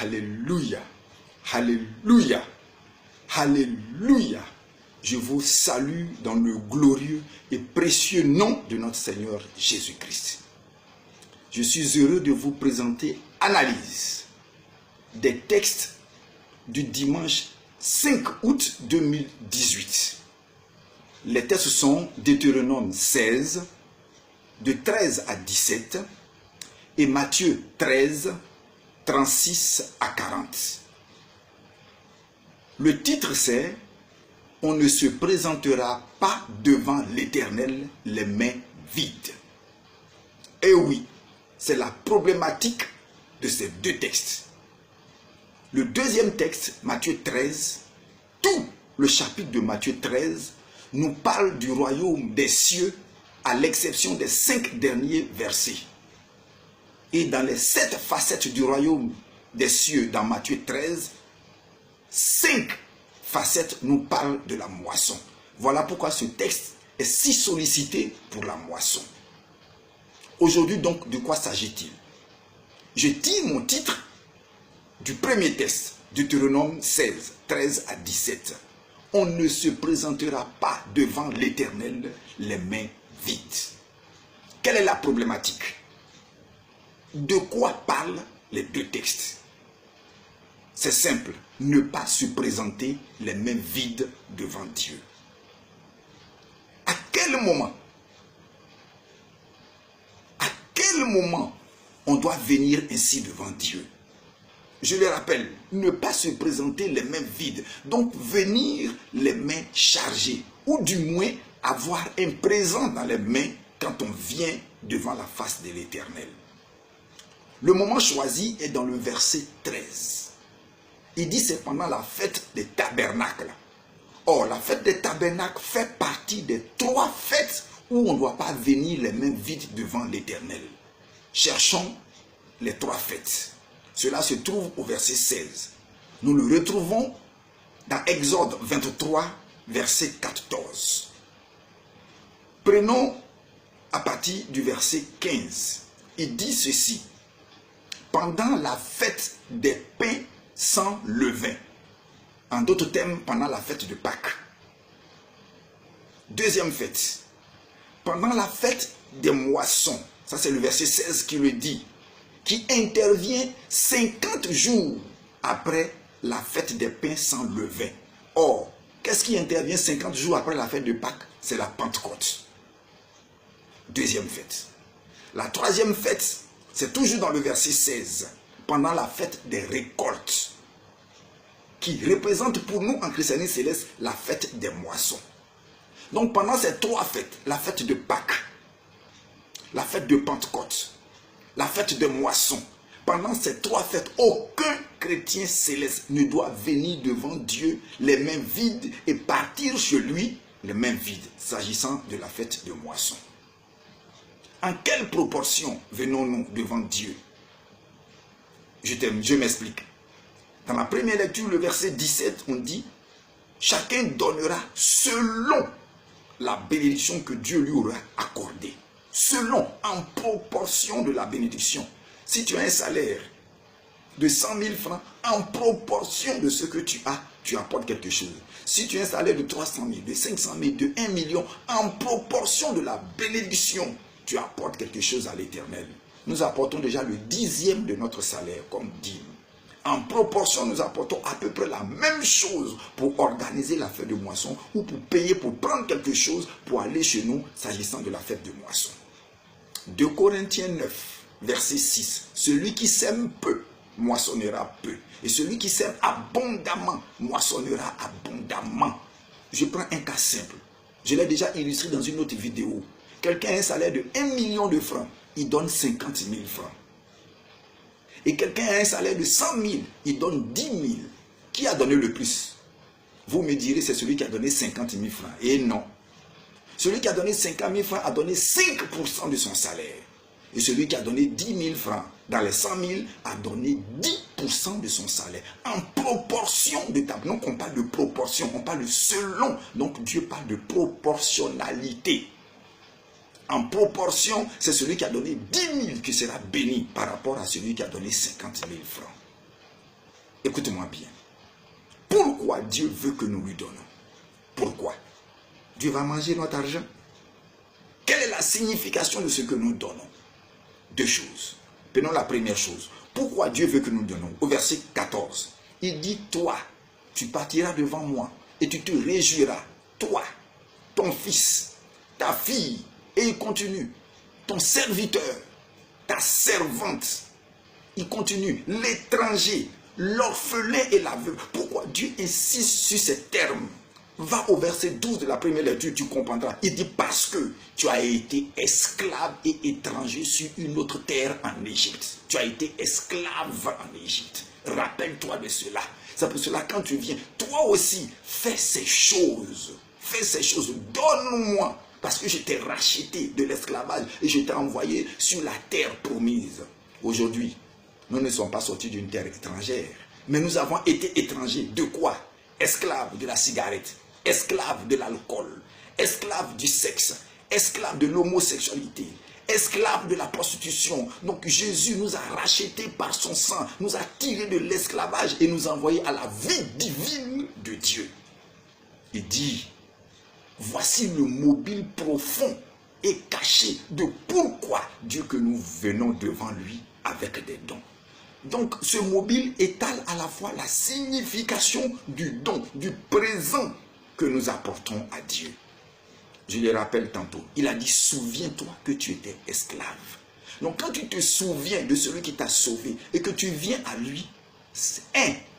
Alléluia, alléluia, alléluia. Je vous salue dans le glorieux et précieux nom de notre Seigneur Jésus-Christ. Je suis heureux de vous présenter Analyse des textes du dimanche 5 août 2018. Les textes sont Deutéronome 16, de 13 à 17, et Matthieu 13, 36 à 40. Le titre c'est « On ne se présentera pas devant l'Éternel les mains vides ». Et oui, c'est la problématique de ces deux textes. Le deuxième texte, Matthieu 13, tout le chapitre de Matthieu 13 nous parle du royaume des cieux à l'exception des 5 derniers versets. Et dans les 7 facettes du royaume des cieux dans Matthieu 13, 5 facettes nous parlent de la moisson. Voilà pourquoi ce texte est si sollicité pour la moisson. Aujourd'hui donc, de quoi s'agit-il? Je tire mon titre du premier texte, Deutéronome 16, 13 à 17. On ne se présentera pas devant l'Éternel les mains vides. Quelle est la problématique? De quoi parlent les deux textes? C'est simple, ne pas se présenter les mains vides devant Dieu. À quel moment on doit venir ainsi devant Dieu? Je le rappelle, ne pas se présenter les mains vides, donc venir les mains chargées, ou du moins avoir un présent dans les mains quand on vient devant la face de l'Éternel. Le moment choisi est dans le verset 13. Il dit c'est pendant la fête des tabernacles. Or, la fête des tabernacles fait partie des 3 fêtes où on ne doit pas venir les mains vides devant l'Éternel. Cherchons les 3 fêtes. Cela se trouve au verset 16. Nous le retrouvons dans Exode 23, verset 14. Prenons à partir du verset 15. Il dit ceci. Pendant la fête des pains sans levain. En d'autres termes, pendant la fête de Pâques. Deuxième fête. Pendant la fête des moissons. Ça c'est le verset 16 qui le dit. Qui intervient 50 jours après la fête des pains sans levain. Or, qu'est-ce qui intervient 50 jours après la fête de Pâques? C'est la Pentecôte. Deuxième fête. La troisième fête, c'est toujours dans le verset 16, pendant la fête des récoltes, qui représente pour nous en christianisme céleste la fête des moissons. Donc pendant ces 3 fêtes, la fête de Pâques, la fête de Pentecôte, la fête des moissons, pendant ces 3 fêtes, aucun chrétien céleste ne doit venir devant Dieu les mains vides et partir chez lui les mains vides, s'agissant de la fête de moisson. En quelle proportion venons-nous devant Dieu? Je m'explique. Dans la première lecture, le verset 17, on dit « Chacun donnera selon la bénédiction que Dieu lui aura accordée. » Selon, en proportion de la bénédiction. Si tu as un salaire de 100 000 francs, en proportion de ce que tu as, tu apportes quelque chose. Si tu as un salaire de 300 000, de 500 000, de 1 million, en proportion de la bénédiction, tu apportes quelque chose à l'Éternel. Nous apportons déjà le 10e de notre salaire comme dîme. En proportion, nous apportons à peu près la même chose pour organiser la fête de moisson ou pour payer, pour prendre quelque chose pour aller chez nous s'agissant de la fête de moisson. 2 Corinthiens 9, verset 6. Celui qui sème peu, moissonnera peu. Et celui qui sème abondamment, moissonnera abondamment. Je prends un cas simple. Je l'ai déjà illustré dans une autre vidéo. Quelqu'un a un salaire de 1 million de francs. Il donne 50 000 francs. Et quelqu'un a un salaire de 100 000. Il donne 10 000. Qui a donné le plus? Vous me direz, c'est celui qui a donné 50 000 francs. Et non. Celui qui a donné 50 000 francs a donné 5% de son salaire. Et celui qui a donné 10 000 francs dans les 100 000 a donné 10% de son salaire. En proportion de ta... Donc on parle de proportion, on parle de selon. Donc Dieu parle de proportionnalité. En proportion, c'est celui qui a donné 10 000 qui sera béni par rapport à celui qui a donné 50 000 francs. Écoute-moi bien. Pourquoi Dieu veut que nous lui donnons? Pourquoi? Dieu va manger notre argent. Quelle est la signification de ce que nous donnons? Deux choses. Prenons la première chose. Pourquoi Dieu veut que nous donnons? Au verset 14, il dit, toi, tu partiras devant moi et tu te réjouiras. Toi, ton fils, ta fille, et il continue, ton serviteur, ta servante, il continue, l'étranger, l'orphelin et la veuve. Pourquoi Dieu insiste sur ces termes? Va au verset 12 de la première lecture, tu comprendras. Il dit parce que tu as été esclave et étranger sur une autre terre en Égypte. Tu as été esclave en Égypte. Rappelle-toi de cela. C'est pour cela quand tu viens, toi aussi, fais ces choses. Fais ces choses. Donne-moi. Parce que je t'ai racheté de l'esclavage et je t'ai envoyé sur la terre promise. Aujourd'hui, nous ne sommes pas sortis d'une terre étrangère. Mais nous avons été étrangers. De quoi? Esclaves de la cigarette. Esclaves de l'alcool, esclaves du sexe, esclaves de l'homosexualité, esclaves de la prostitution. Donc Jésus nous a rachetés par son sang, nous a tirés de l'esclavage et nous a envoyés à la vie divine de Dieu. Il dit, voici le mobile profond et caché de pourquoi Dieu que nous venons devant lui avec des dons. Donc ce mobile étale à la fois la signification du don, du présent que nous apportons à Dieu. Je le rappelle tantôt, il a dit, souviens-toi que tu étais esclave. Donc quand tu te souviens de celui qui t'a sauvé et que tu viens à lui,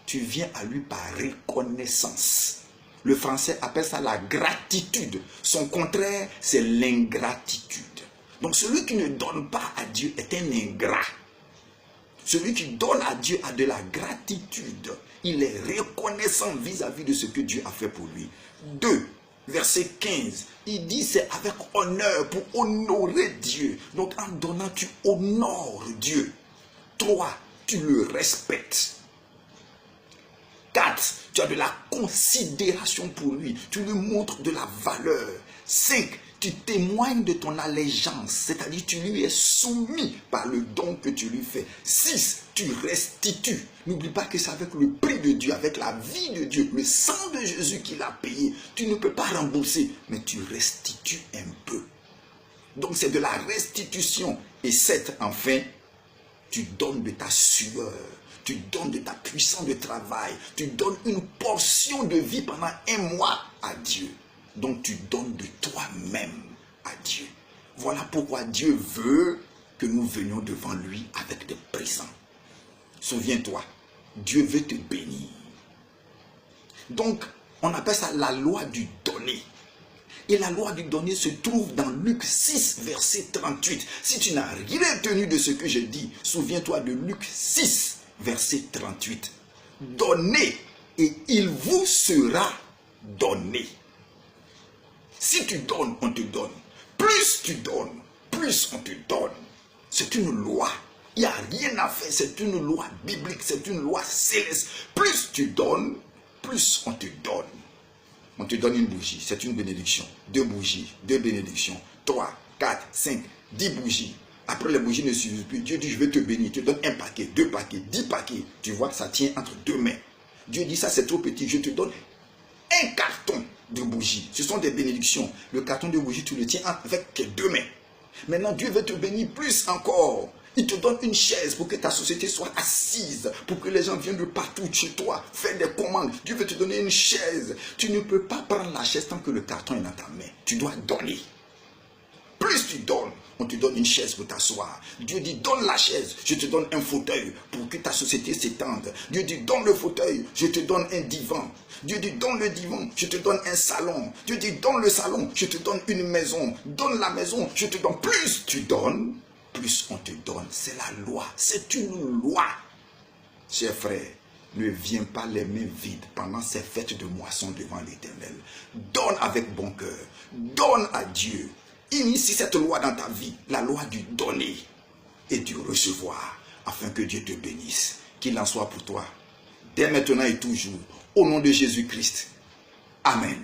tu viens à lui par reconnaissance. Le français appelle ça la gratitude. Son contraire, c'est l'ingratitude. Donc celui qui ne donne pas à Dieu est un ingrat. Celui qui donne à Dieu a de la gratitude. Il est reconnaissant vis-à-vis de ce que Dieu a fait pour lui. 2, verset 15, il dit c'est avec honneur pour honorer Dieu. Donc en donnant, tu honores Dieu. 3, tu le respectes. 4, tu as de la considération pour lui. Tu lui montres de la valeur. 5, tu témoignes de ton allégeance, c'est-à-dire tu lui es soumis par le don que tu lui fais. 6, tu restitues. N'oublie pas que c'est avec le prix de Dieu, avec la vie de Dieu, le sang de Jésus qu'il a payé. Tu ne peux pas rembourser, mais tu restitues un peu. Donc c'est de la restitution. Et 7, enfin, tu donnes de ta sueur. Tu donnes de ta puissance de travail. Tu donnes une portion de vie pendant un mois à Dieu. Donc tu donnes de toi-même à Dieu. Voilà pourquoi Dieu veut que nous venions devant lui avec des présents. Souviens-toi, Dieu veut te bénir. Donc, on appelle ça la loi du donner. Et la loi du donner se trouve dans Luc 6, verset 38. Si tu n'as rien retenu de ce que je dis, souviens-toi de Luc 6, verset 38. Donnez et il vous sera donné. Si tu donnes, on te donne. Plus tu donnes, plus on te donne. C'est une loi. Il n'y a rien à faire. C'est une loi biblique. C'est une loi céleste. Plus tu donnes, plus on te donne. On te donne une bougie. C'est une bénédiction. 2 bougies, 2 bénédictions. 3, 4, 5, 10 bougies. Après, les bougies ne suffisent plus. Dieu dit, je vais te bénir. Tu donnes un paquet, 2 paquets, 10 paquets. Tu vois, ça tient entre 2 mains. Dieu dit, ça c'est trop petit. Je te donne un carton de bougies. Ce sont des bénédictions. Le carton de bougies, tu le tiens avec tes 2 mains. Maintenant, Dieu veut te bénir plus encore. Il te donne une chaise pour que ta société soit assise, pour que les gens viennent de partout chez toi, faire des commandes. Dieu veut te donner une chaise. Tu ne peux pas prendre la chaise tant que le carton est dans ta main. Tu dois donner. Plus tu donnes, on te donne une chaise pour t'asseoir. Dieu dit, donne la chaise, je te donne un fauteuil pour que ta société s'étende. Dieu dit, donne le fauteuil, je te donne un divan. Dieu dit, donne le divan, je te donne un salon. Dieu dit, donne le salon, je te donne une maison. Donne la maison, je te donne. Plus tu donnes, plus on te donne. C'est la loi, c'est une loi. Chers frères, ne viens pas les mains vides pendant ces fêtes de moisson devant l'Éternel. Donne avec bon cœur, donne à Dieu. Initie cette loi dans ta vie, la loi du donner et du recevoir, afin que Dieu te bénisse. Qu'il en soit pour toi, dès maintenant et toujours, au nom de Jésus-Christ. Amen.